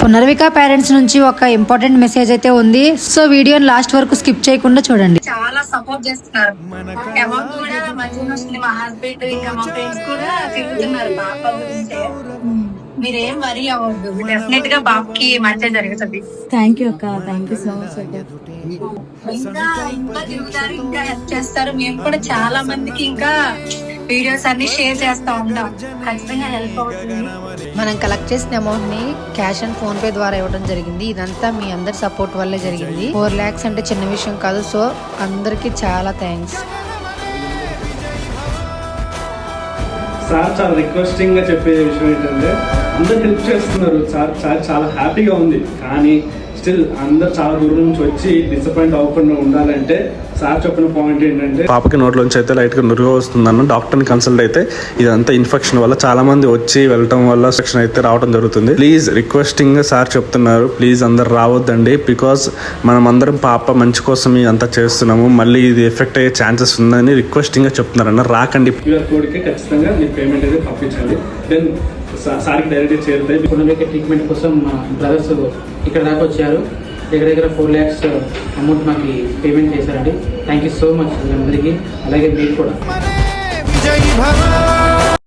Punarvika parents నుంచి ఒక important message అయితే ఉంది. సో వీడియోని లాస్ట్ వరకు స్కిప్ చేయకుండా చూడండి. చాలా సపోర్ట్ చేస్తున్నారు. అమౌంట్ కూడా మంచిగా వస్తుంది. మా హస్బెండ్ ఇంకా మా ఫ్రెండ్స్ కూడా తిరుగుతున్నారు పాప గురించి. మీరేం వరీ అవ్వద్దు, డెఫినెట్ గా బాబుకి మంచిగా జరుగుతుంది. థ్యాంక్ యూ అక్క, థ్యాంక్ యూ సో మచ్ అక్క. ఇంకా ఇంకా తిరుగుతారు, ఇంకా హెల్ప్ చేస్తారు. మేము కూడా చాలా మందికి ఇంకా వీడియోస్ అన్ని షేర్ చేస్తా ఉంటాం. ఖచ్చితంగా హెల్ప్ అవుతుంది. మనం కలెక్ట్ చేసిన అమౌంట్ ని క్యాష్ అండ్ ఫోన్ పే ద్వారా ఇవ్వడం జరిగింది. ఇదంతా మీ అందరి సపోర్ట్ వల్లే జరిగింది. 4 lakhs అంటే చిన్న విషయం కాదు. సో అందరికి చాలా థ్యాంక్స్. సార్ చాలా రిక్వెస్టింగ్ గా చెప్పే విషయం ఏంటంటే అందరు హెల్ప్ చేస్తున్నారు. సార్ చాలా హ్యాపీగా ఉంది. కానీ స్టిల్ అందరు చాలా దూరం నుంచి వచ్చి డిసప్పాయింట్ అవ్వకుండా ఉండాలంటే సార్ చెప్పిన పాయింట్ ఏంటంటే పాపకి నోట్లోంచి అయితే లైట్గా నురుగు వస్తుందన్న డాక్టర్ని కన్సల్ట్ అయితే ఇదంతా ఇన్ఫెక్షన్ వల్ల చాలా మంది వచ్చి వెళ్ళటం వల్ల ఇన్ఫెక్షన్ అయితే రావడం జరుగుతుంది. ప్లీజ్ రిక్వెస్టింగ్ సార్ చెప్తున్నారు, ప్లీజ్ అందరు రావద్దండి. బికాస్ మనం అందరం పాప మంచి కోసం అంతా చేస్తున్నాము. మళ్ళీ ఇది ఎఫెక్ట్ అయ్యే ఛాన్సెస్ ఉందని రిక్వెస్టింగ్ గా చెప్తున్నారన్న. రాకండి. క్యూఆర్ కోడ్కి ఖచ్చితంగా మీ పేమెంట్ అయితే పంపించండి. దెన్ సార్కి డైరెక్ట్గా చేరుతాయి. పునర్విక ట్రీట్మెంట్ కోసం మా బ్రదర్స్ ఇక్కడ దాకా వచ్చారు. దగ్గర 4 lakhs అమౌంట్ మాకు పేమెంట్ చేశారండి. థ్యాంక్ యూ సో మచ్ అందరికీ. అలాగే మీరు కూడా.